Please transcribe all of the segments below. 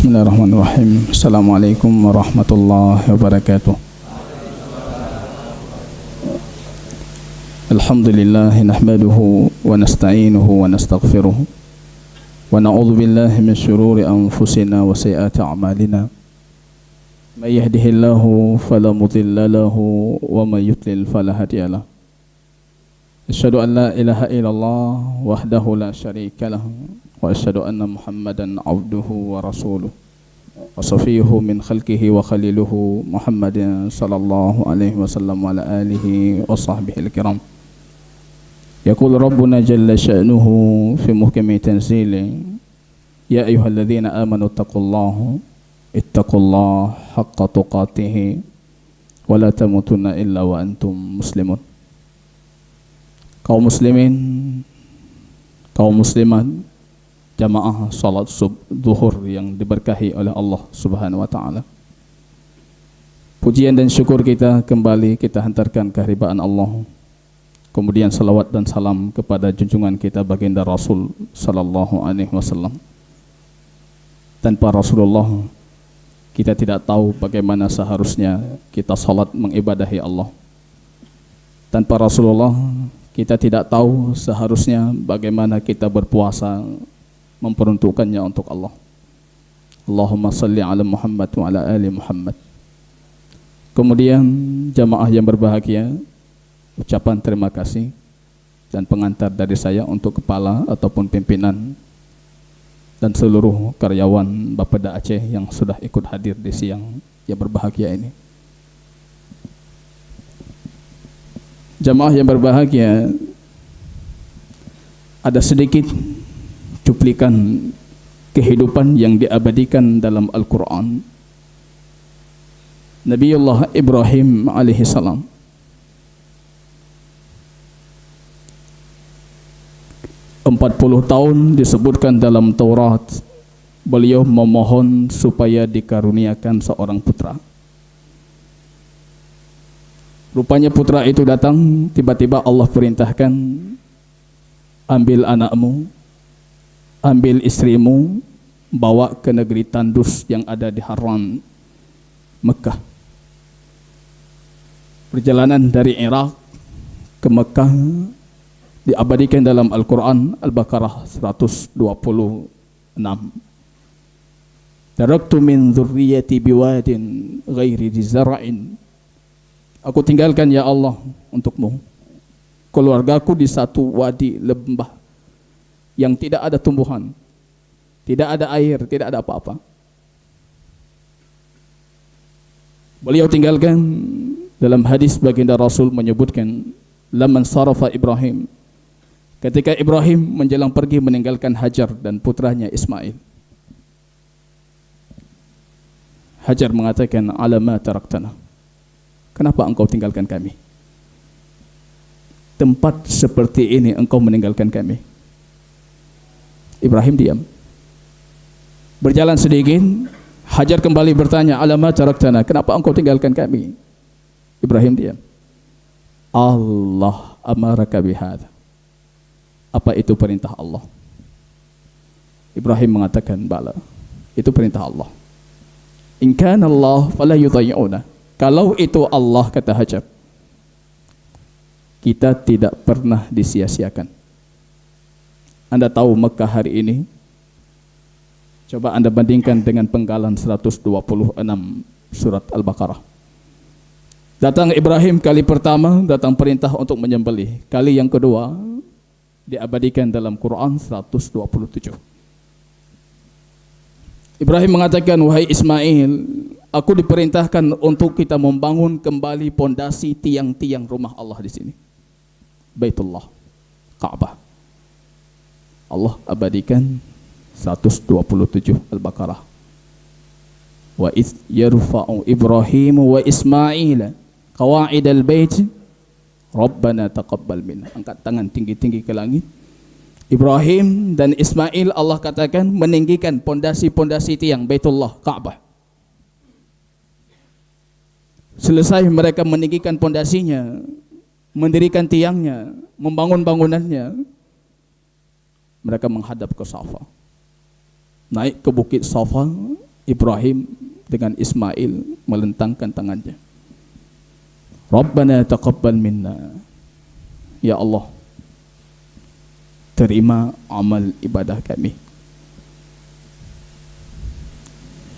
Bismillahirrahmanirrahim. Assalamualaikum warahmatullahi wabarakatuh. Alhamdulillah nahmaduhu wa nasta'inuhu wa nastaghfiruh wa na'udzu billahi min shururi anfusina wa sayyiati a'malina. May yahdihillahu fala mudilla lahu wa may yudlil fala hadiya lahu. Asyhadu an la ilaha illallah wahdahu la syarika lahu wa asyhadu anna Muhammadan abduhu wa rasuluh wa safiyuhu min khalqihi wa khaliluhu Muhammadin sallallahu alaihi wasallam wa ala alihi wa sahbihi al-kiram. Yaqulu rabbuna jalla sya'nuhu fi muhkami tanzili ya ayyuhalladzina amanu ittaqullaha haqqa tuqatih wa la tamutunna illa wa antum muslimun. Kaum muslimin, kaum muslimat, jamaah salat zuhur yang diberkahi oleh Allah Subhanahu wa taala. Pujian dan syukur kita kembali kita hantarkan kehadirat Allah. Kemudian salawat dan salam kepada junjungan kita baginda Rasul sallallahu alaihi wasallam. Tanpa Rasulullah kita tidak tahu bagaimana seharusnya kita salat mengibadahi Allah. Tanpa Rasulullah kita tidak tahu seharusnya bagaimana kita berpuasa memperuntukkannya untuk Allah. Allahumma salli ala Muhammad wa ala ali Muhammad. Kemudian jamaah yang berbahagia, ucapan terima kasih dan pengantar dari saya untuk kepala ataupun pimpinan dan seluruh karyawan Bapeda Aceh yang sudah ikut hadir di siang yang berbahagia ini. Jamaah yang berbahagia, ada sedikit cuplikan kehidupan yang diabadikan dalam Al-Quran. Nabiullah Ibrahim alaihi salam empat 40 tahun disebutkan dalam Taurat beliau memohon supaya dikaruniakan seorang putra. Rupanya putra itu datang, tiba-tiba Allah perintahkan, ambil anakmu, ambil istrimu, bawa ke negeri Tandus yang ada di Haran, Mekah. Perjalanan dari Irak ke Mekah diabadikan dalam Al-Quran Al-Baqarah 126. Taraktu min dzurriyyati biwadin ghairi dzara'in. Aku tinggalkan ya Allah untukmu keluargaku di satu wadi lembah yang tidak ada tumbuhan, tidak ada air, tidak ada apa-apa. Beliau tinggalkan. Dalam hadis baginda Rasul menyebutkan, laman sarafa Ibrahim, ketika Ibrahim menjelang pergi meninggalkan Hajar dan putranya Ismail. Hajar mengatakan, alama taraktana, kenapa engkau tinggalkan kami? Tempat seperti ini engkau meninggalkan kami. Ibrahim diam. Berjalan sedikit, Hajar kembali bertanya, alama taraktana, kenapa engkau tinggalkan kami? Ibrahim diam. Allah amaraka bihadza. Apa itu perintah Allah? Ibrahim mengatakan, bala, itu perintah Allah. In kana Allah fala yudayyi'una. Kalau itu Allah, kata Hajar, kita tidak pernah disia-siakan. Anda tahu Mekah hari ini, coba Anda bandingkan dengan penggalan 126 surat Al-Baqarah. Datang Ibrahim kali pertama, datang perintah untuk menyembelih. Kali yang kedua diabadikan dalam Quran 127. Ibrahim mengatakan, wahai Ismail, aku diperintahkan untuk kita membangun kembali pondasi tiang-tiang rumah Allah di sini. Baitullah, Ka'bah. Allah abadikan 127 Al-Baqarah. Wa idh yarfa'u Ibrahim wa Ismail qawa'idal bait Rabbana taqabbal minna. Angkat tangan tinggi-tinggi ke langit. Ibrahim dan Ismail, Allah katakan, meninggikan pondasi-pondasi tiang Baitullah, Ka'bah. Selesai mereka meninggikan pondasinya, mendirikan tiangnya, membangun bangunannya, mereka menghadap ke Safa. Naik ke bukit Safa, Ibrahim dengan Ismail melentangkan tangannya. Rabbana taqabbal minna. Ya Allah, terima amal ibadah kami.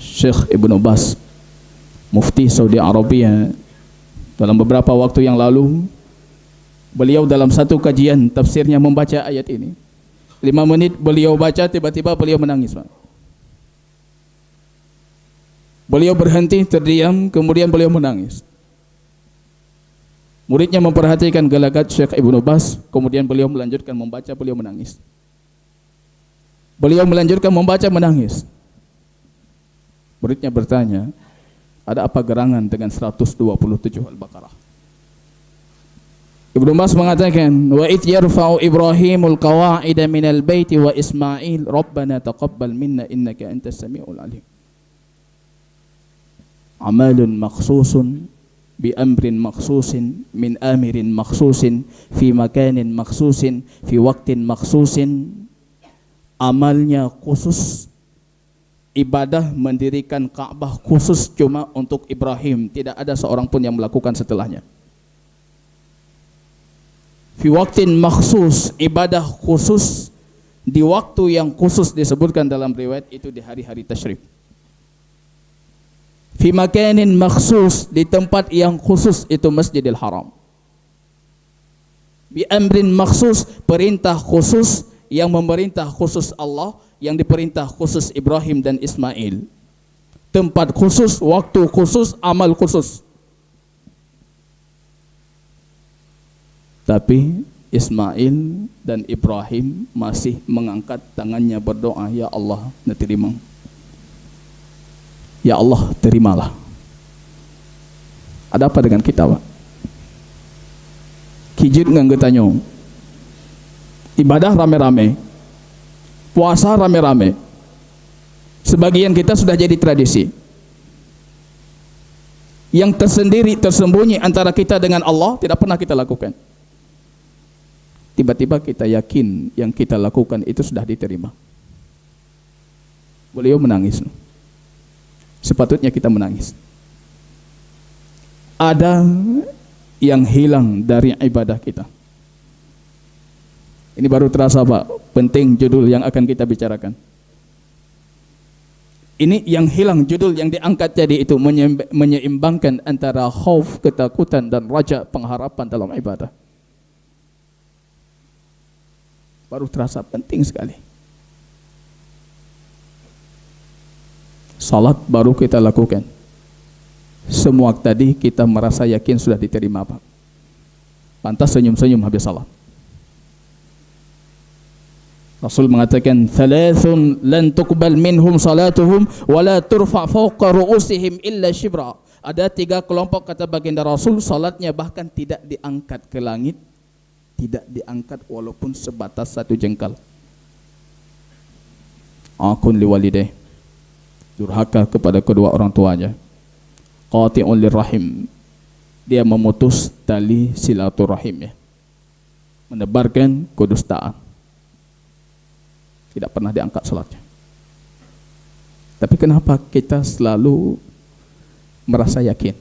Syekh Ibnu Baz, Mufti Saudi Arabia, dalam beberapa waktu yang lalu, beliau dalam satu kajian tafsirnya membaca ayat ini. 5 menit beliau baca, tiba-tiba beliau menangis, Pak. Beliau berhenti, terdiam, kemudian beliau menangis. Muridnya memperhatikan gelagat Syekh Ibnu Baz, kemudian beliau melanjutkan membaca, beliau menangis. Beliau melanjutkan membaca, menangis. Muridnya bertanya, ada apa gerangan dengan 127 Al-Baqarah? Ibnu Baz mengatakan, wa id yarfa'u Ibrahimul qawa'ida minal baiti wa Ismail Rabbana taqabbal minna innaka antas samiul alim. Amalun makhsusun bi amrin makhsusin min amirin makhsusin fi makanin makhsusin fi waktin makhsusin. Amalnya khusus, ibadah mendirikan Ka'bah khusus cuma untuk Ibrahim, tidak ada seorang pun yang melakukan setelahnya. Fi waktin makhsus, ibadah khusus di waktu yang khusus, disebutkan dalam riwayat itu di hari-hari tasyrik. Fi makanin makhsus, di tempat yang khusus, itu Masjidil Haram. Bi amrin makhsus, perintah khusus, yang memerintah khusus Allah, yang diperintah khusus Ibrahim dan Ismail. Tempat khusus, waktu khusus, amal khusus. Tapi Ismail dan Ibrahim masih mengangkat tangannya berdoa, ya Allah, terima. Ya Allah, terimalah. Ada apa dengan kita, Pak? Kijit nganggetanyo. Ibadah rame-rame, puasa rame-rame. Sebagian kita sudah jadi tradisi. Yang tersendiri, tersembunyi antara kita dengan Allah tidak pernah kita lakukan. Tiba-tiba kita yakin yang kita lakukan itu sudah diterima. Beliau menangis. Sepatutnya kita menangis. Ada yang hilang dari ibadah kita. Ini baru terasa, Pak, penting judul yang akan kita bicarakan. Ini yang hilang, judul yang diangkat jadi itu menyeimbangkan antara khauf, ketakutan, dan raja, pengharapan dalam ibadah. Baru terasa penting sekali. Salat baru kita lakukan. Semua tadi kita merasa yakin sudah diterima, Pak. Pantas senyum-senyum habis salat. Rasul mengatakan, "Thalathun lan tuqbal minhum salatuhum wa la turfa fawqa ru'usihim illa shibra." Ada 3 kelompok, kata baginda Rasul, salatnya bahkan tidak diangkat ke langit, tidak diangkat walaupun sebatas 1 jengkal. Akun liwalidayh, durhaka kepada kedua orang tuanya. Qati'un lirrahim, dia memutus tali silaturahimnya, menebarkan kedustaan. Tidak pernah diangkat salatnya. Tapi kenapa kita selalu merasa yakin?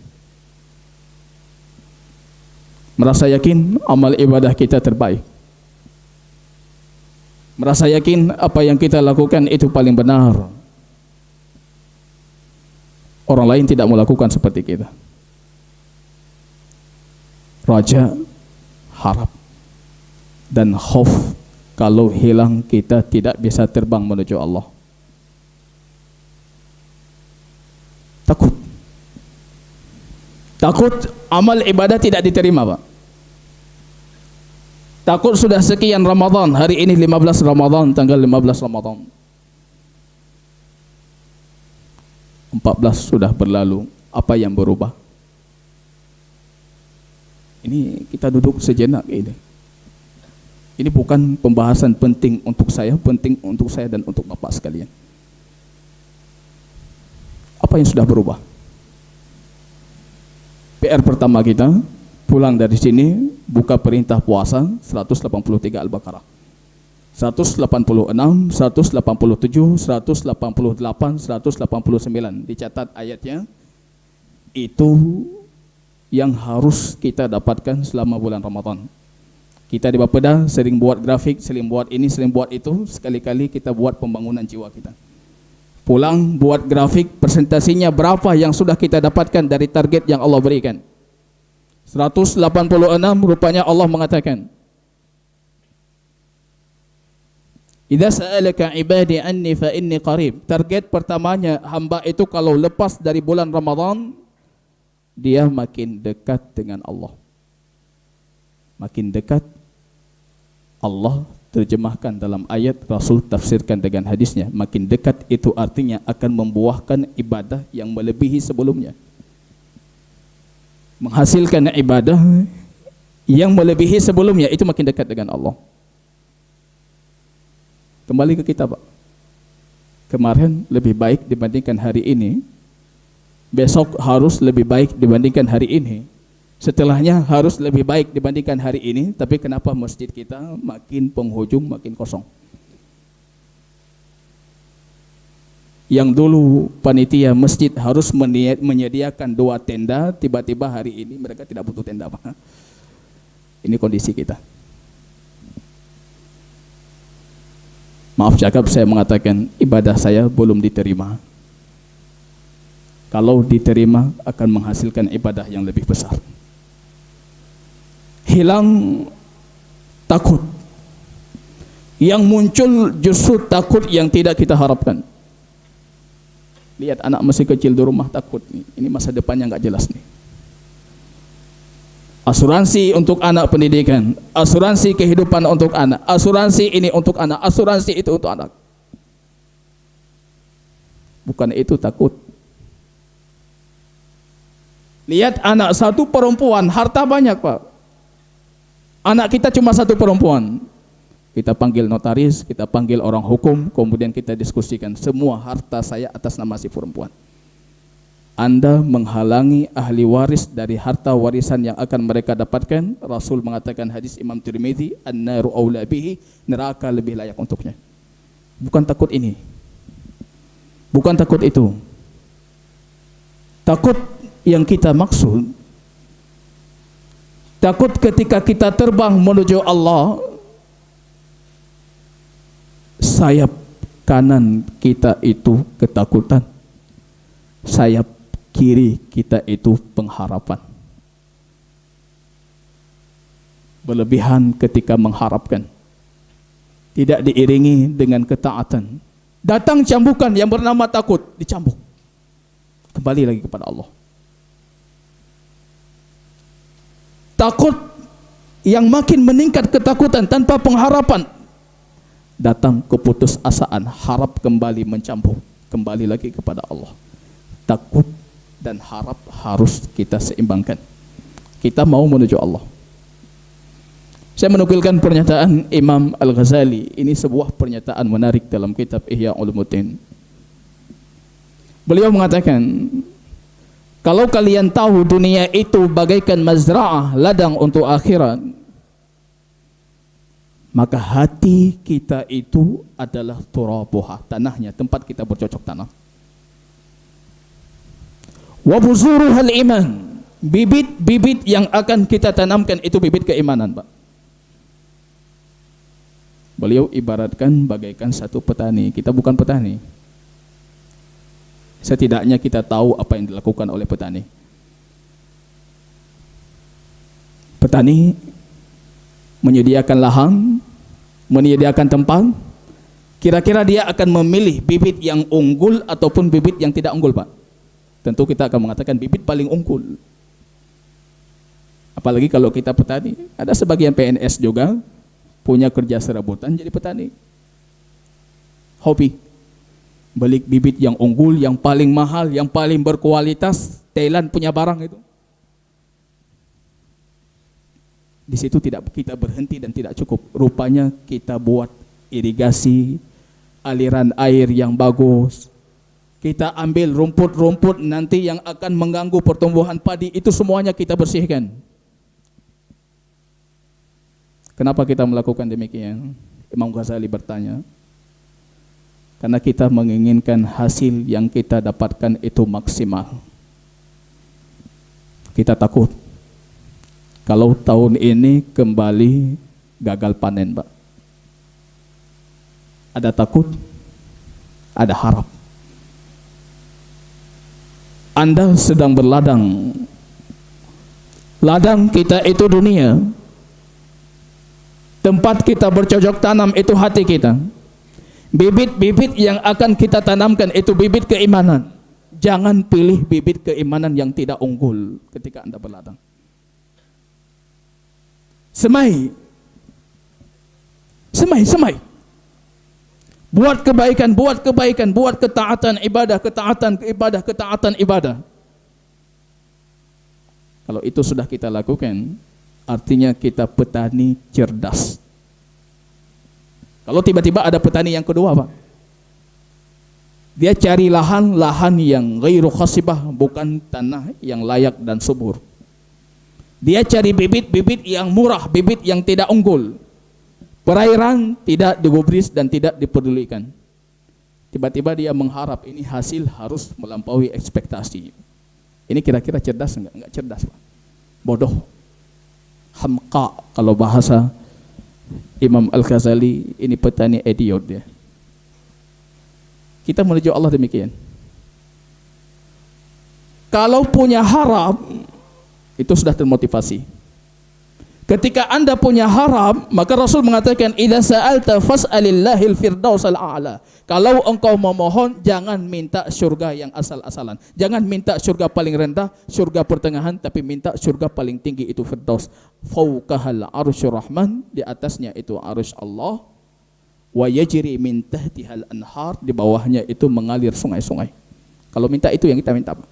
Merasa yakin amal ibadah kita terbaik. Merasa yakin apa yang kita lakukan itu paling benar. Orang lain tidak melakukan seperti kita. Raja, harap, dan khauf. Kalau hilang, kita tidak bisa terbang menuju Allah. Takut. Takut amal ibadah tidak diterima, Pak. Takut sudah sekian Ramadan, hari ini 15 Ramadan, tanggal 15 Ramadan. 14 sudah berlalu, apa yang berubah? Ini kita duduk sejenak ini. Ini bukan pembahasan penting untuk saya dan untuk Bapak sekalian. Apa yang sudah berubah? PR pertama kita, pulang dari sini, buka perintah puasa 183 Al-Baqarah. 186, 187, 188, 189 dicatat ayatnya. Itu yang harus kita dapatkan selama bulan Ramadan. Kita di Bapeda sering buat grafik, sering buat ini, sering buat itu. Sekali-kali kita buat pembangunan jiwa kita. Pulang buat grafik, presentasinya berapa yang sudah kita dapatkan dari target yang Allah berikan. 186 rupanya Allah mengatakan, Idza sa'alaka ibadi anni fa inni qarib. Target pertamanya hamba itu kalau lepas dari bulan Ramadan, dia makin dekat dengan Allah. Makin dekat. Allah terjemahkan dalam ayat, Rasul tafsirkan dengan hadisnya. Makin dekat itu artinya akan membuahkan ibadah yang melebihi sebelumnya. Menghasilkan ibadah yang melebihi sebelumnya, itu makin dekat dengan Allah. Kembali ke kita, Pak. Kemarin lebih baik dibandingkan hari ini. Besok harus lebih baik dibandingkan hari ini. Setelahnya harus lebih baik dibandingkan hari ini. Tapi kenapa masjid kita makin penghujung, makin kosong? Yang dulu panitia masjid harus menyediakan 2 tenda, tiba-tiba hari ini mereka tidak butuh tenda, Pak. Ini kondisi kita. Maaf cakap, saya mengatakan ibadah saya belum diterima. Kalau diterima akan menghasilkan ibadah yang lebih besar. Hilang takut. Yang muncul justru takut yang tidak kita harapkan. Lihat anak masih kecil di rumah takut. Ini masa depannya nggak jelas nih. Asuransi untuk anak pendidikan, asuransi kehidupan untuk anak, asuransi ini untuk anak, asuransi itu untuk anak. Bukan itu takut. Lihat anak satu perempuan, harta banyak, Pak. Anak kita cuma satu perempuan. Kita panggil notaris, kita panggil orang hukum, kemudian kita diskusikan. Semua harta saya atas nama si perempuan. Anda menghalangi ahli waris dari harta warisan yang akan mereka dapatkan. Rasul mengatakan, hadis Imam Tirmidzi, an-naru aula bihi, neraka lebih layak untuknya. Bukan takut ini. Bukan takut itu. Takut yang kita maksud, takut ketika kita terbang menuju Allah, sayap kanan kita itu ketakutan, sayap kiri kita itu pengharapan. Berlebihan ketika mengharapkan, tidak diiringi dengan ketaatan. Datang cambukan yang bernama takut, dicambuk. Kembali lagi kepada Allah. Takut yang makin meningkat ketakutan tanpa pengharapan. Datang keputusasaan, harap kembali mencambuk. Kembali lagi kepada Allah. Takut dan harap harus kita seimbangkan. Kita mau menuju Allah. Saya menukilkan pernyataan Imam Al-Ghazali. Ini sebuah pernyataan menarik dalam kitab Ihya Ulumuddin. Beliau mengatakan, kalau kalian tahu dunia itu bagaikan mazra'ah, ladang untuk akhirat, maka hati kita itu adalah turabuha, tanahnya, tempat kita bercocok tanam. Wa buzuruhal iman, bibit-bibit yang akan kita tanamkan itu bibit keimanan, Pak. Beliau ibaratkan bagaikan satu petani. Kita bukan petani. Setidaknya kita tahu apa yang dilakukan oleh petani. Petani menyediakan lahan, menyediakan tempat. Kira-kira dia akan memilih bibit yang unggul ataupun bibit yang tidak unggul, Pak. Tentu kita akan mengatakan bibit paling unggul. Apalagi kalau kita petani. Ada sebagian PNS juga punya kerja serabutan jadi petani. Hobi. Beli bibit yang unggul, yang paling mahal, yang paling berkualitas. Thailand punya barang itu. Di situ tidak kita berhenti dan tidak cukup. Rupanya kita buat irigasi, aliran air yang bagus. Kita ambil rumput-rumput nanti yang akan mengganggu pertumbuhan padi, itu semuanya kita bersihkan. Kenapa kita melakukan demikian? Imam Ghazali bertanya, karena kita menginginkan hasil yang kita dapatkan itu maksimal. Kita takut kalau tahun ini kembali gagal panen, Pak. Ada takut, ada harap. Anda sedang berladang. Ladang kita itu dunia. Tempat kita bercocok tanam itu hati kita. Bibit-bibit yang akan kita tanamkan itu bibit keimanan. Jangan pilih bibit keimanan yang tidak unggul ketika Anda berladang. Semai. Buat kebaikan, buat ketaatan ibadah. Kalau itu sudah kita lakukan, artinya kita petani cerdas. Kalau tiba-tiba ada petani yang kedua, Pak, dia cari lahan yang ghairu khasibah, bukan tanah yang layak dan subur. Dia cari bibit-bibit yang murah, bibit yang tidak unggul. Perairan tidak digubris dan tidak dipedulikan. Tiba-tiba dia mengharap ini hasil harus melampaui ekspektasi. Ini kira-kira cerdas enggak? Enggak cerdas, Pak. Bodoh. Hamqa kalau bahasa Imam Al-Ghazali, ini petani idiot dia. Kita menuju Allah demikian. Kalau punya harap, itu sudah termotivasi. Ketika Anda punya harap, maka Rasul mengatakan, "Idza sa'alta fas'alillahil firdausal a'la." Kalau engkau memohon, jangan minta syurga yang asal-asalan. Jangan minta syurga paling rendah, syurga pertengahan, tapi minta syurga paling tinggi, itu firdaus. Fauqahal arsyur rahman, di atasnya itu arsh Allah. Wa yajri min tahtihal anhar, di bawahnya itu mengalir sungai-sungai. Kalau minta itu yang kita minta, Pak.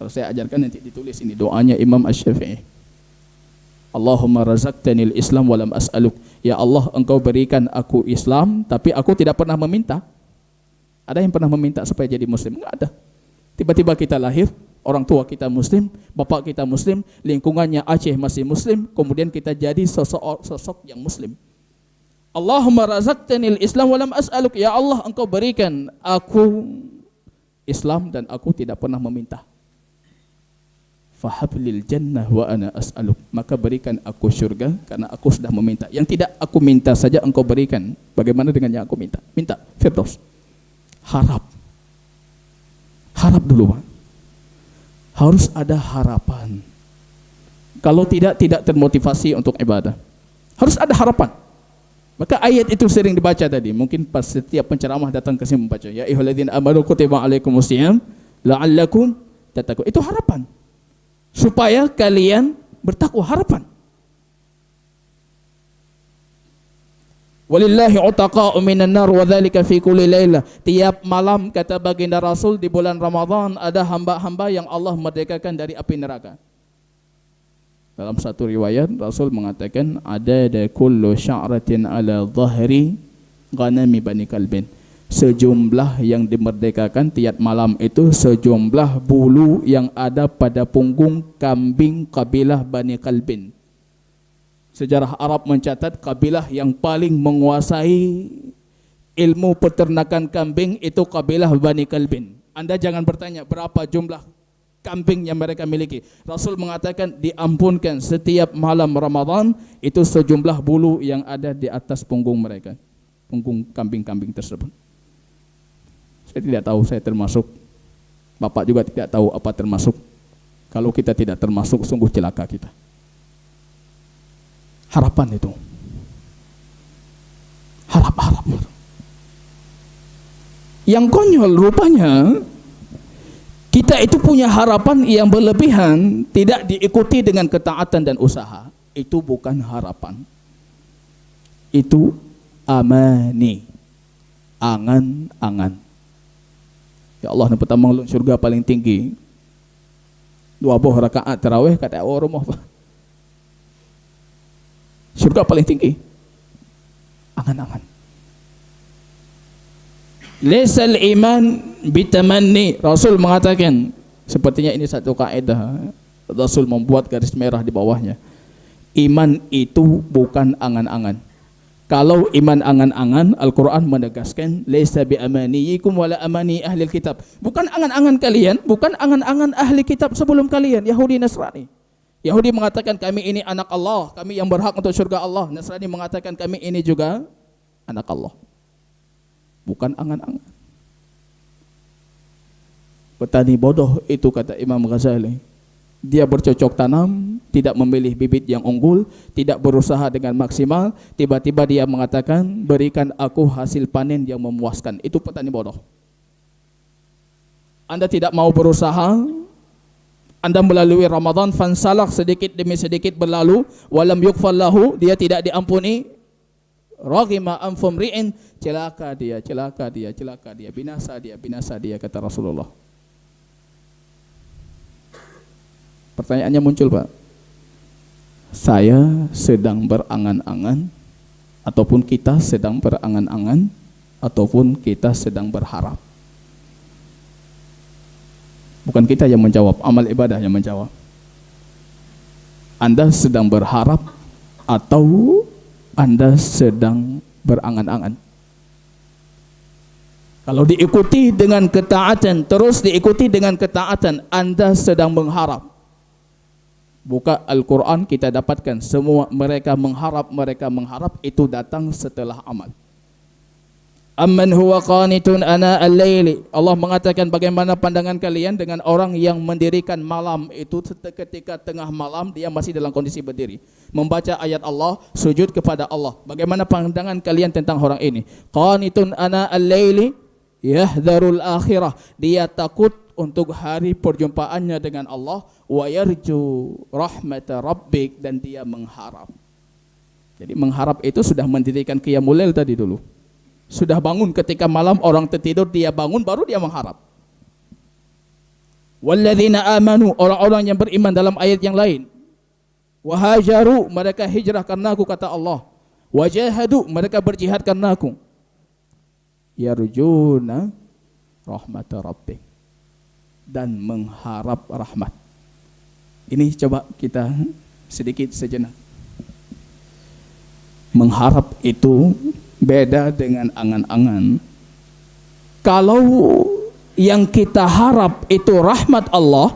Kalau saya ajarkan nanti ditulis ini doanya Imam Asy-Syafi'i. Allahumma razaqtanil Islam walam as'aluk. Ya Allah, engkau berikan aku Islam, tapi aku tidak pernah meminta. Ada yang pernah meminta supaya jadi muslim? Enggak ada. Tiba-tiba kita lahir, orang tua kita muslim, bapak kita muslim, lingkungannya Aceh masih muslim, kemudian kita jadi sosok yang muslim. Allahumma razaqtanil Islam walam as'aluk. Ya Allah, engkau berikan aku Islam dan aku tidak pernah meminta. Fahablil jannah wa ana as'aluk, maka berikan aku syurga karena aku sudah meminta. Yang tidak aku minta saja engkau berikan. Bagaimana dengan yang aku minta? Minta firdaus. Harap dulu, Pak. Harus ada harapan. Kalau tidak termotivasi untuk ibadah. Harus ada harapan. Maka ayat itu sering dibaca tadi. Mungkin pas setiap penceramah datang ke sini membaca, ya ayyuhalladzina amanu kutiba alaikumusiyam la'allakum tattaqun. Itu harapan. Supaya kalian bertakwa, harapan. Walillahi utaqa'u minan nar wa dzalika fi kulli lailah. Tiap malam, kata baginda Rasul, di bulan Ramadan ada hamba-hamba yang Allah merdekakan dari api neraka. Dalam satu riwayat Rasul mengatakan, ada kullu sya'ratin ala dhahri ghanami bani kalbin. Sejumlah yang dimerdekakan tiap malam itu sejumlah bulu yang ada pada punggung kambing kabilah Bani Kalbin. Sejarah Arab mencatat kabilah yang paling menguasai ilmu peternakan kambing itu kabilah Bani Kalbin. Anda jangan bertanya berapa jumlah kambing yang mereka miliki. Rasul mengatakan diampunkan setiap malam Ramadan itu sejumlah bulu yang ada di atas punggung mereka, punggung kambing-kambing tersebut. Saya tidak tahu saya termasuk, Bapak juga tidak tahu apa termasuk. Kalau kita tidak termasuk, sungguh celaka kita. Harapan itu, harap. Yang konyol rupanya, kita itu punya harapan yang berlebihan, tidak diikuti dengan ketaatan dan usaha. Itu bukan harapan, itu amani, angan-angan. Ya Allah, ni pertama ulun syurga paling tinggi. 20 rakaat tarawih kata orang rumah. Syurga paling tinggi. Angan-angan. Laisal iman bitamanni. Rasul mengatakan, sepertinya ini satu kaidah. Rasul membuat garis merah di bawahnya. Iman itu bukan angan-angan. Kalau iman angan-angan, Al-Quran menegaskan laisa bi amaniyikum wala amani ahli kitab. Bukan angan-angan kalian, bukan angan-angan ahli kitab sebelum kalian, Yahudi Nasrani. Yahudi mengatakan kami ini anak Allah, kami yang berhak untuk surga Allah. Nasrani mengatakan kami ini juga anak Allah. Bukan angan-angan. Petani bodoh itu, kata Imam Ghazali. Dia bercocok tanam, tidak memilih bibit yang unggul, tidak berusaha dengan maksimal, tiba-tiba dia mengatakan, berikan aku hasil panen yang memuaskan. Itu petani bodoh. Anda tidak mau berusaha, Anda melalui Ramadan, fansalak sedikit demi sedikit berlalu, walam yukfallahu, dia tidak diampuni, raghima anfumri'in, celaka dia, celaka dia, celaka dia, binasa dia, kata Rasulullah. Pertanyaannya muncul, Pak. Saya sedang berangan-angan, ataupun kita sedang berangan-angan, ataupun kita sedang berharap. Bukan kita yang menjawab, amal ibadah yang menjawab. Anda sedang berharap atau Anda sedang berangan-angan? Kalau diikuti dengan ketaatan, terus diikuti dengan ketaatan, Anda sedang mengharap. Buka Al-Quran, kita dapatkan semua mereka mengharap itu datang setelah amal. Amman huwa qanitun ana al-laili. Allah mengatakan bagaimana pandangan kalian dengan orang yang mendirikan malam itu ketika tengah malam dia masih dalam kondisi berdiri, membaca ayat Allah, sujud kepada Allah. Bagaimana pandangan kalian tentang orang ini? Qanitun ana al-laili yahdharul akhirah. Dia takut untuk hari perjumpaannya dengan Allah, wa yarju rahmata rabbik, dan dia mengharap. Jadi mengharap itu sudah mendirikan qiyamul lail tadi dulu. Sudah bangun ketika malam orang tertidur, dia bangun baru dia mengharap. Walladzina amanu, orang-orang yang beriman dalam ayat yang lain. Wahajaru, mereka hijrah karena aku, kata Allah. Wajahadu, mereka berjihad karena aku. Yarjuna rahmata rabbik, dan mengharap rahmat. Ini coba kita sedikit sejenak. Mengharap itu beda dengan angan-angan. Kalau yang kita harap itu rahmat Allah,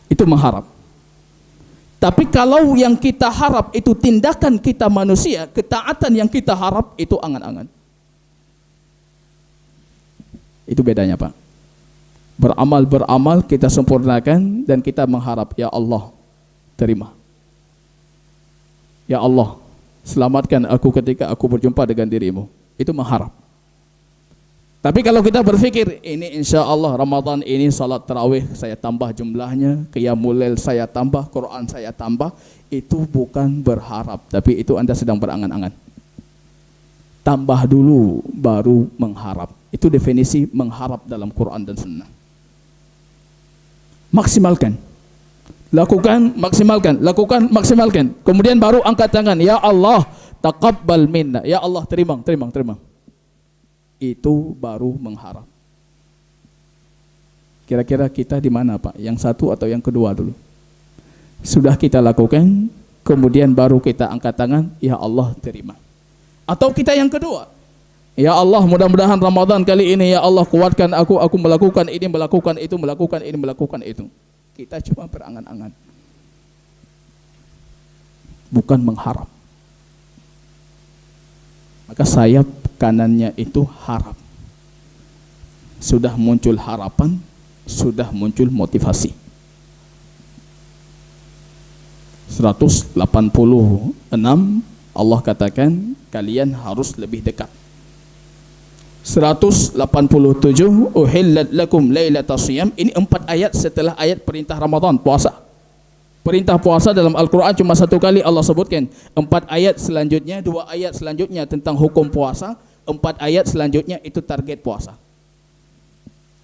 itu mengharap. Tapi kalau yang kita harap itu tindakan kita manusia, ketaatan yang kita harap itu angan-angan. Itu bedanya, Pak. Beramal kita sempurnakan dan kita mengharap, ya Allah, terima. Ya Allah, selamatkan aku ketika aku berjumpa dengan dirimu. Itu mengharap. Tapi kalau kita berpikir, ini insya Allah Ramadan ini salat tarawih saya tambah jumlahnya, qiyamul lail saya tambah, Quran saya tambah, itu bukan berharap, tapi itu Anda sedang berangan-angan. Tambah dulu baru mengharap. Itu definisi mengharap dalam Quran dan Sunnah. Maksimalkan, lakukan, maksimalkan, lakukan, maksimalkan. Kemudian baru angkat tangan, ya Allah, taqabbal minna, ya Allah, terima. Itu baru mengharap. Kira-kira kita di mana, Pak? Yang satu atau yang kedua dulu? Sudah kita lakukan, kemudian baru kita angkat tangan, ya Allah, terima. Atau kita yang kedua, ya Allah, mudah-mudahan Ramadan kali ini, ya Allah, kuatkan aku melakukan ini, melakukan itu, melakukan ini, melakukan itu. Kita cuma berangan-angan, bukan mengharap. Maka sayap kanannya itu harap. Sudah muncul harapan, sudah muncul motivasi. 186 Allah katakan kalian harus lebih dekat. 187 uhillat lakum lailatas siyam. Ini 4 ayat setelah ayat perintah Ramadan, puasa. Perintah puasa dalam Al-Quran cuma 1 kali Allah sebutkan. 4 ayat selanjutnya, 2 ayat selanjutnya tentang hukum puasa, 4 ayat selanjutnya itu target puasa.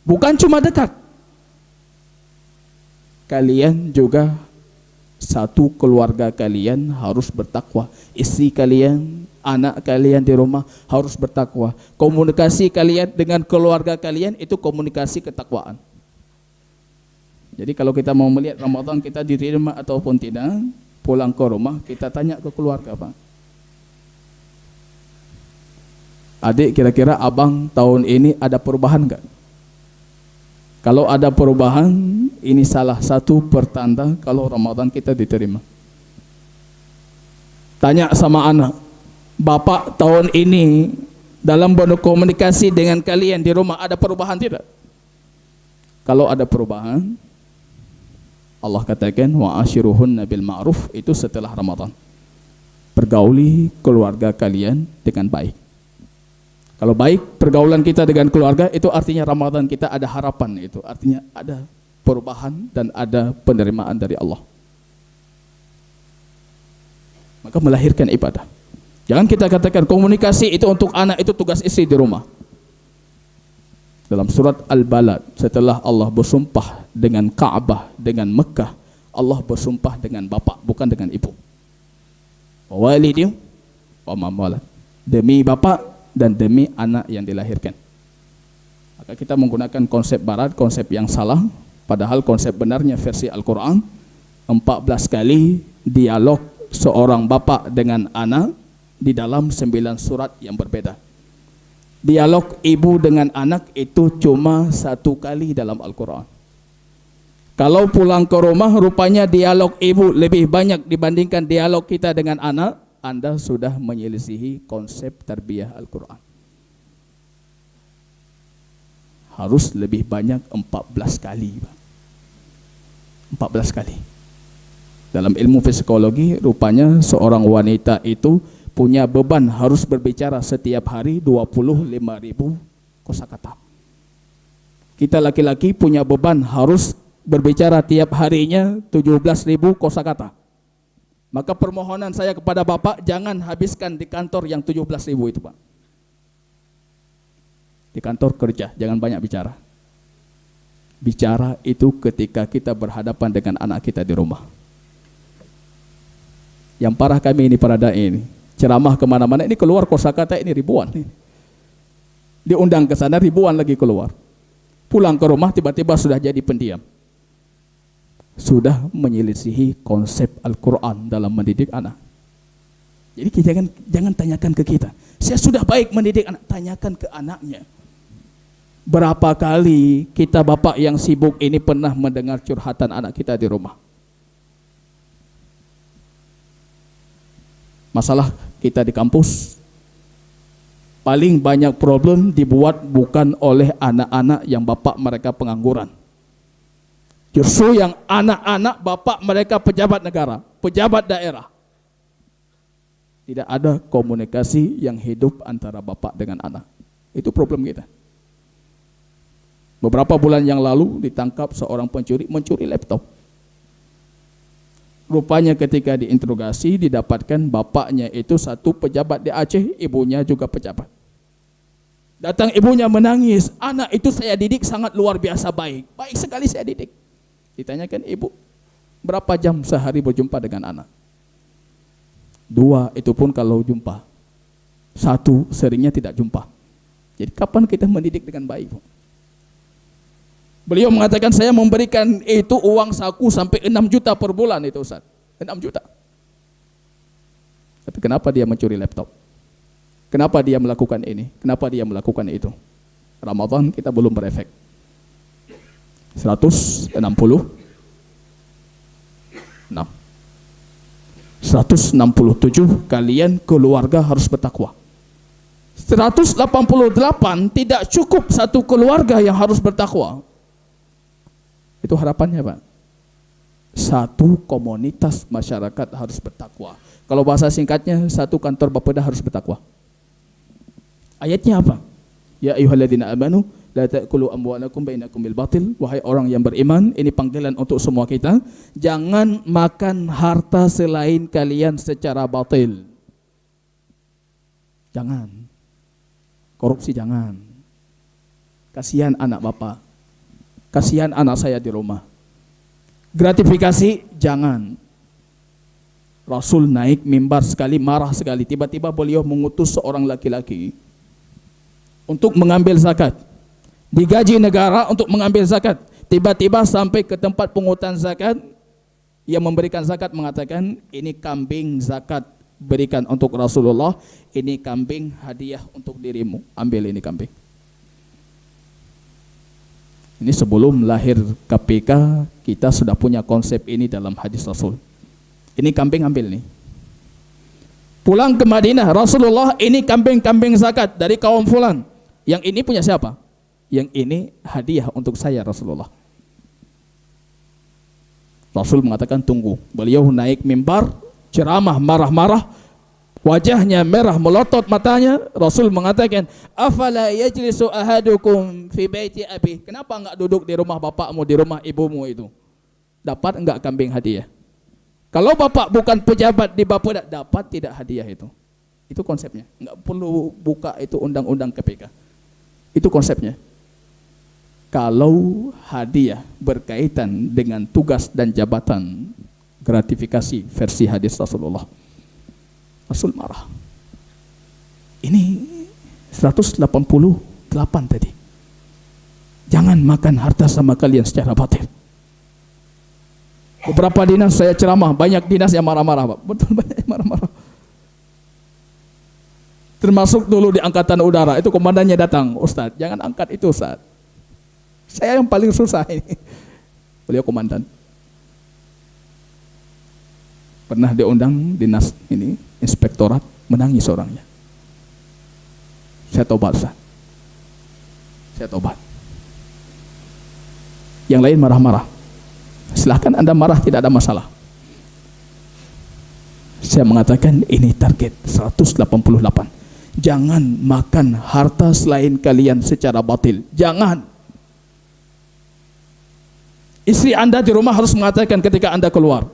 Bukan cuma dekat, kalian juga satu keluarga kalian harus bertakwa. Istri kalian, anak kalian di rumah harus bertakwa. Komunikasi kalian dengan keluarga kalian itu komunikasi ketakwaan. Jadi kalau kita mau melihat Ramadan kita diterima ataupun tidak, pulang ke rumah kita tanya ke keluarga, Pak. Adik, kira-kira abang tahun ini ada perubahan enggak? Kalau ada perubahan, ini salah satu pertanda kalau Ramadan kita diterima. Tanya sama anak, bapak tahun ini dalam berkomunikasi dengan kalian di rumah ada perubahan tidak? Kalau ada perubahan, Allah katakan wa ashiruhunna bil ma'ruf, itu setelah Ramadan. Pergauli keluarga kalian dengan baik. Kalau baik pergaulan kita dengan keluarga, itu artinya Ramadan kita ada harapan, itu artinya ada perubahan dan ada penerimaan dari Allah. Maka melahirkan ibadah. Jangan kita katakan komunikasi itu untuk anak, itu tugas istri di rumah. Dalam surat Al-Balad, setelah Allah bersumpah dengan Ka'bah, dengan Mekah, Allah bersumpah dengan bapak, bukan dengan ibu. Walidium wa mamwalat, demi bapak dan demi anak yang dilahirkan. Maka kita menggunakan konsep barat, konsep yang salah, padahal konsep benarnya versi Al-Quran, 14 kali dialog seorang bapak dengan anak di dalam 9 surat yang berbeda. Dialog ibu dengan anak itu cuma 1 kali dalam Al-Quran. Kalau pulang ke rumah rupanya dialog ibu lebih banyak dibandingkan dialog kita dengan anak, Anda sudah menyelisihi konsep tarbiyah Al-Quran. Harus lebih banyak 14 kali. 14 kali. Dalam ilmu psikologi, rupanya seorang wanita itu punya beban harus berbicara setiap hari 25.000 kosakata. Kita laki-laki punya beban harus berbicara tiap harinya 17.000 kosakata. Maka permohonan saya kepada Bapak, jangan habiskan di kantor yang 17.000 itu, Pak. Di kantor kerja, jangan banyak bicara. Bicara itu ketika kita berhadapan dengan anak kita di rumah. Yang parah kami ini para dai ini, ceramah kemana-mana ini keluar kosakata ini ribuan. Diundang ke sana ribuan lagi keluar. Pulang ke rumah tiba-tiba sudah jadi pendiam. Sudah menyelisihi konsep Al-Quran dalam mendidik anak. Jadi jangan tanyakan ke kita, saya sudah baik mendidik anak, tanyakan ke anaknya. Berapa kali kita bapak yang sibuk ini pernah mendengar curhatan anak kita di rumah? Masalah kita di kampus, paling banyak problem dibuat bukan oleh anak-anak yang bapak mereka pengangguran. Justru yang anak-anak bapak mereka pejabat negara, pejabat daerah. Tidak ada komunikasi yang hidup antara bapak dengan anak. Itu problem kita. Beberapa bulan yang lalu ditangkap seorang pencuri mencuri laptop. Rupanya ketika diinterogasi didapatkan bapaknya itu satu pejabat di Aceh, ibunya juga pejabat. Datang ibunya menangis, anak itu saya didik sangat luar biasa baik. Baik sekali saya didik. Ditanyakan ibu, berapa jam sehari berjumpa dengan anak? 2, itu pun kalau jumpa. 1, seringnya tidak jumpa. Jadi kapan kita mendidik dengan baik? Beliau mengatakan saya memberikan itu uang saku sampai 6 juta per bulan itu Ustaz. 6 juta. Tapi kenapa dia mencuri laptop? Kenapa dia melakukan ini? Kenapa dia melakukan itu? Ramadan kita belum berefek. 167 kalian keluarga harus bertakwa. 188 tidak cukup satu keluarga yang harus bertakwa. Itu harapannya, Pak. Satu komunitas masyarakat harus bertakwa. Kalau bahasa singkatnya, satu kantor Bapeda harus bertakwa. Ayatnya apa? Ya ayyuhalladzina amanu la ta'kulu amwalakum bainakum bil batil. Wahai orang yang beriman, ini panggilan untuk semua kita. Jangan makan harta selain kalian secara batil. Jangan. Korupsi jangan. Kasihan anak bapak. Kasihan anak saya di rumah. Gratifikasi jangan. Rasul naik mimbar sekali, marah sekali. Tiba-tiba beliau mengutus seorang laki-laki untuk mengambil zakat. Digaji negara untuk mengambil zakat. Tiba-tiba sampai ke tempat pungutan zakat, yang memberikan zakat mengatakan ini kambing zakat berikan untuk Rasulullah, ini kambing hadiah untuk dirimu, ambil ini kambing. Ini sebelum lahir KPK, kita sudah punya konsep ini dalam hadis Rasul. Ini kambing, ambil nih. Pulang ke Madinah, Rasulullah, ini kambing-kambing zakat dari kaum fulan. Yang ini punya siapa? Yang ini hadiah untuk saya Rasulullah. Rasul mengatakan tunggu. Beliau naik mimbar, ceramah marah-marah, wajahnya merah melotot matanya. Rasul mengatakan, afala yajlisu ahadukum fi baiti abi. Kenapa enggak duduk di rumah bapakmu, di rumah ibumu itu? Dapat enggak kambing hadiah? Kalau bapak bukan pejabat di Bapeda, dapat tidak hadiah itu? Itu konsepnya. Enggak perlu buka itu undang-undang KPK. Itu konsepnya. Kalau hadiah berkaitan dengan tugas dan jabatan, gratifikasi versi hadis Rasulullah, Rasul marah. Ini 188 tadi. Jangan makan harta sama kalian secara batil. Beberapa dinas saya ceramah, banyak dinas yang marah-marah, Pak. Betul, banyak yang marah-marah. Termasuk dulu di Angkatan Udara, itu komandannya datang, Ustadz, jangan angkat itu Ustadz. Saya yang paling susah ini. Beliau komandan. Pernah diundang dinas ini, inspektorat, menangis orangnya. Saya tobat, Ustaz. Saya tobat. Yang lain marah-marah. Silahkan Anda marah, tidak ada masalah. Saya mengatakan ini target 188. Jangan makan harta selain kalian secara batil. Jangan. Istri Anda di rumah harus mengatakan ketika Anda keluar,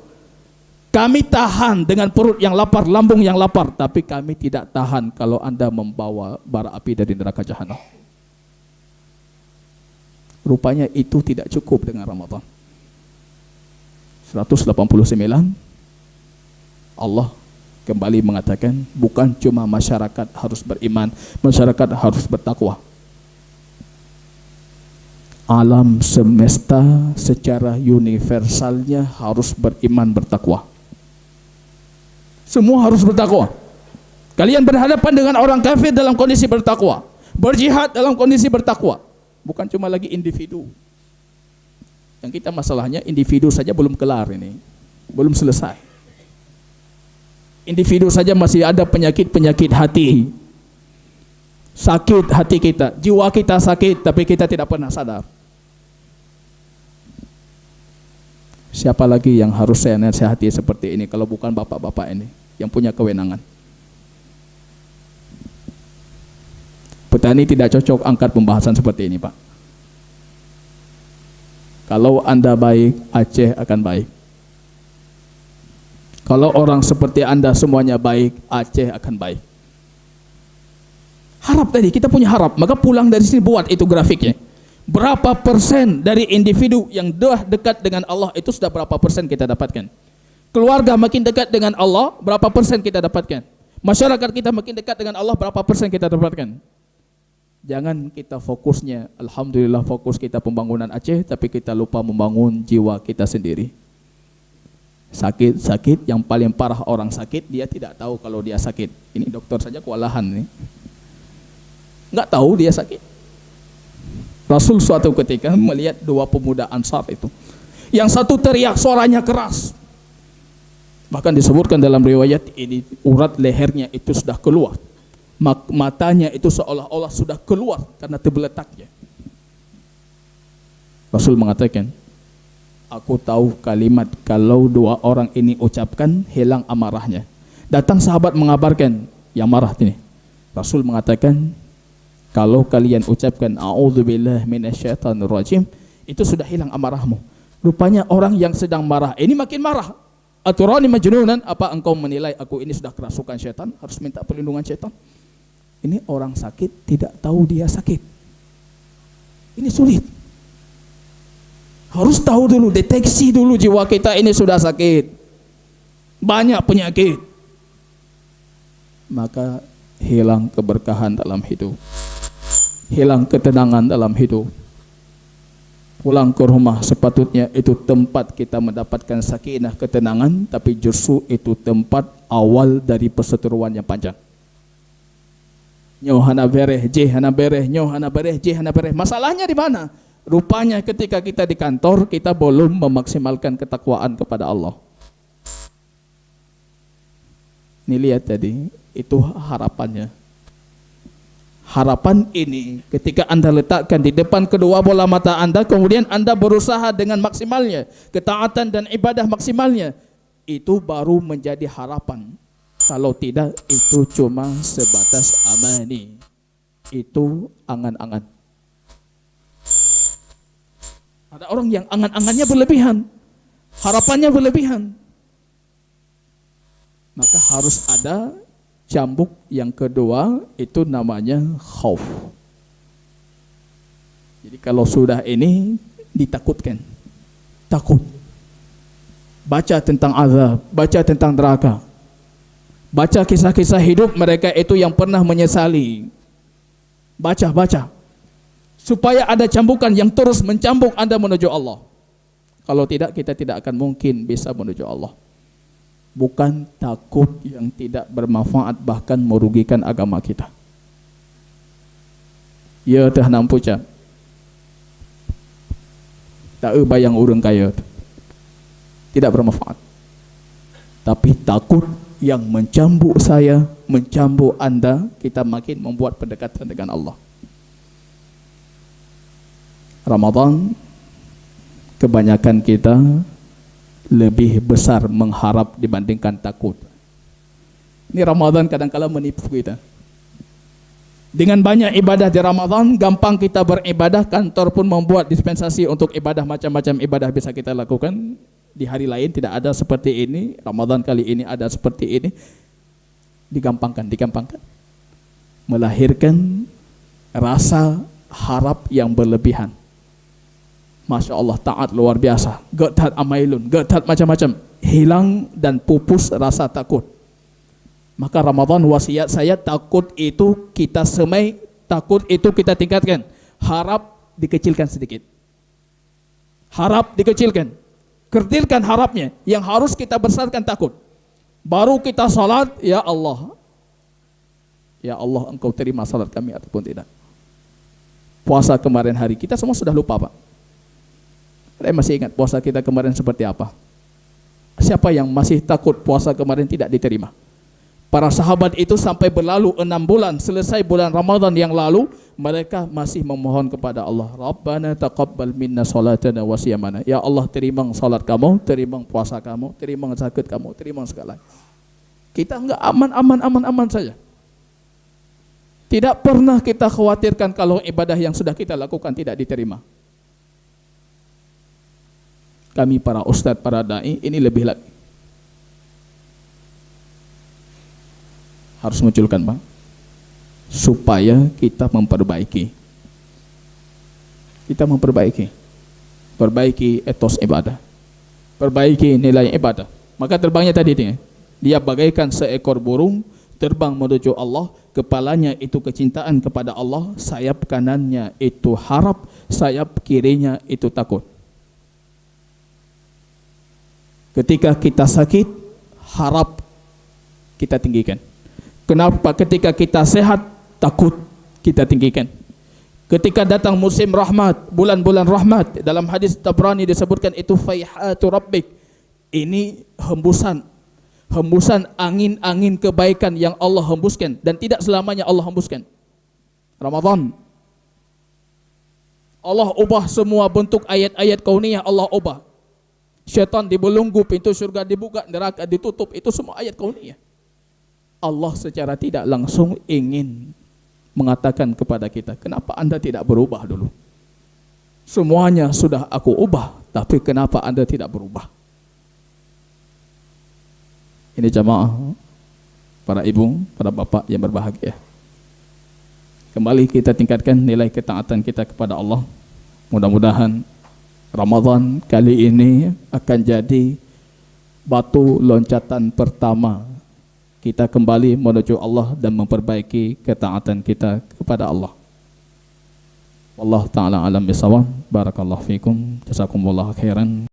kami tahan dengan perut yang lapar, lambung yang lapar, tapi kami tidak tahan kalau Anda membawa bara api dari neraka jahanam. Rupanya itu tidak cukup dengan Ramadan. 189, Allah kembali mengatakan, bukan cuma masyarakat harus beriman, masyarakat harus bertakwa. Alam semesta secara universalnya harus beriman, bertakwa. Semua harus bertakwa. Kalian berhadapan dengan orang kafir dalam kondisi bertakwa, berjihad dalam kondisi bertakwa. Bukan cuma lagi individu. Yang kita masalahnya individu saja belum kelar ini, belum selesai. Individu saja masih ada penyakit-penyakit hati. Sakit hati kita, jiwa kita sakit, tapi kita tidak pernah sadar. Siapa lagi yang harus saya nasihati seperti ini kalau bukan bapak-bapak ini yang punya kewenangan? Petani tidak cocok angkat pembahasan seperti ini, Pak. Kalau Anda baik, Aceh akan baik. Kalau orang seperti Anda semuanya baik, Aceh akan baik. Harap tadi, kita punya harap, maka pulang dari sini buat itu grafiknya. Berapa persen dari individu yang dah dekat dengan Allah itu sudah berapa persen kita dapatkan? Keluarga makin dekat dengan Allah, berapa persen kita dapatkan? Masyarakat kita makin dekat dengan Allah, berapa persen kita dapatkan? Jangan kita fokusnya, alhamdulillah fokus kita pembangunan Aceh, tapi kita lupa membangun jiwa kita sendiri. Sakit, yang paling parah orang sakit, dia tidak tahu kalau dia sakit. Ini dokter saja kewalahan nih. Nggak tahu dia sakit. Rasul suatu ketika melihat dua pemuda Ansar itu. Yang satu teriak, suaranya keras. Bahkan disebutkan dalam riwayat ini, urat lehernya itu sudah keluar. Matanya itu seolah-olah sudah keluar karena terbeletaknya. Rasul mengatakan, aku tahu kalimat kalau dua orang ini ucapkan hilang amarahnya. Datang sahabat mengabarkan yang marah ini. Rasul mengatakan, kalau kalian ucapkan a'udzubillahi minasyaitonirrajim, itu sudah hilang amarahmu. Rupanya orang yang sedang marah ini makin marah. Aturani majnunan, apa engkau menilai aku ini sudah kerasukan syaitan, harus minta perlindungan syaitan? Ini orang sakit tidak tahu dia sakit. Ini sulit. Harus tahu dulu, deteksi dulu jiwa kita ini sudah sakit. Banyak penyakit. Maka hilang keberkahan dalam hidup. Hilang ketenangan dalam hidup. Pulang ke rumah sepatutnya itu tempat kita mendapatkan sakinah, ketenangan, tapi justru itu tempat awal dari perseteruan yang panjang. Nyoh hana bereh, je hana bereh, nyoh hana bereh, je hana bereh. Masalahnya di mana? Rupanya ketika kita di kantor, kita belum memaksimalkan ketakwaan kepada Allah. Ini lihat tadi, itu harapannya. Harapan ini ketika Anda letakkan di depan kedua bola mata Anda, kemudian Anda berusaha dengan maksimalnya, ketaatan dan ibadah maksimalnya, itu baru menjadi harapan. Kalau tidak, itu cuma sebatas amani. Itu angan-angan. Ada orang yang angan-angannya berlebihan, harapannya berlebihan. Maka harus ada cambuk yang kedua, itu namanya khauf. Jadi kalau sudah ini ditakutkan, takut. Baca tentang azab, baca tentang neraka, baca kisah-kisah hidup mereka itu yang pernah menyesali. Baca, supaya ada cambukan yang terus mencambuk Anda menuju Allah. Kalau tidak, kita tidak akan mungkin bisa menuju Allah. Bukan takut yang tidak bermanfaat, bahkan merugikan agama kita. Ya dah nampu cak. Tak bayang urang kaya. Tidak bermanfaat. Tapi takut yang mencambuk saya, mencambuk Anda, kita makin membuat pendekatan dengan Allah. Ramadan, kebanyakan kita lebih besar mengharap dibandingkan takut. Ini Ramadan kadang-kala menipu kita. Dengan banyak ibadah di Ramadan, gampang kita beribadah, kantor pun membuat dispensasi untuk ibadah, macam-macam ibadah bisa kita lakukan. Di hari lain tidak ada seperti ini, Ramadan kali ini ada seperti ini. Digampangkan. Melahirkan rasa harap yang berlebihan. Masya Allah, taat luar biasa, getat amailun, getat macam-macam, hilang dan pupus rasa takut. Maka Ramadan wasiat saya, takut itu kita semai, takut itu kita tingkatkan, harap dikecilkan sedikit. Harap dikecilkan, kerdilkan harapnya, yang harus kita besarkan takut. Baru kita salat, ya Allah, Engkau terima salat kami ataupun tidak. Puasa kemarin hari, kita semua sudah lupa Pak. Saya masih ingat puasa kita kemarin seperti apa. Siapa yang masih takut puasa kemarin tidak diterima? Para sahabat itu sampai berlalu 6 bulan, selesai bulan Ramadan yang lalu, mereka masih memohon kepada Allah, Rabbana taqabbal minna salatana wa siyamana. Ya Allah, terima salat kamu, terima puasa kamu, terima zakat kamu, terima segala. Kita enggak aman saja. Tidak pernah kita khawatirkan kalau ibadah yang sudah kita lakukan tidak diterima. Kami para ustadz, para da'i, ini lebih lagi. Harus munculkan Bang, supaya kita memperbaiki. Perbaiki etos ibadah, perbaiki nilai ibadah. Maka terbangnya tadi dia bagaikan seekor burung terbang menuju Allah. Kepalanya itu kecintaan kepada Allah, sayap kanannya itu harap, sayap kirinya itu takut. Ketika kita sakit, harap kita tinggikan. Kenapa? Ketika kita sehat, takut kita tinggikan. Ketika datang musim rahmat, bulan-bulan rahmat, dalam hadis Tabrani disebutkan itu faihatu rabbik. Ini hembusan angin-angin kebaikan yang Allah hembuskan, dan tidak selamanya Allah hembuskan. Ramadan, Allah ubah semua bentuk ayat-ayat kauniyah, Allah ubah. Syaitan dibelenggu, pintu syurga dibuka, neraka ditutup, itu semua ayat kauniyah. Allah secara tidak langsung ingin mengatakan kepada kita, kenapa Anda tidak berubah dulu? Semuanya sudah aku ubah, tapi kenapa Anda tidak berubah? Ini jamaah, para ibu, para bapak yang berbahagia. Kembali kita tingkatkan nilai ketaatan kita kepada Allah. Mudah-mudahan Ramadan kali ini akan jadi batu loncatan pertama kita kembali menuju Allah dan memperbaiki ketaatan kita kepada Allah. Wallahu taala alam bisawab. Barakallahu fikum. Jazakumullahu khairan.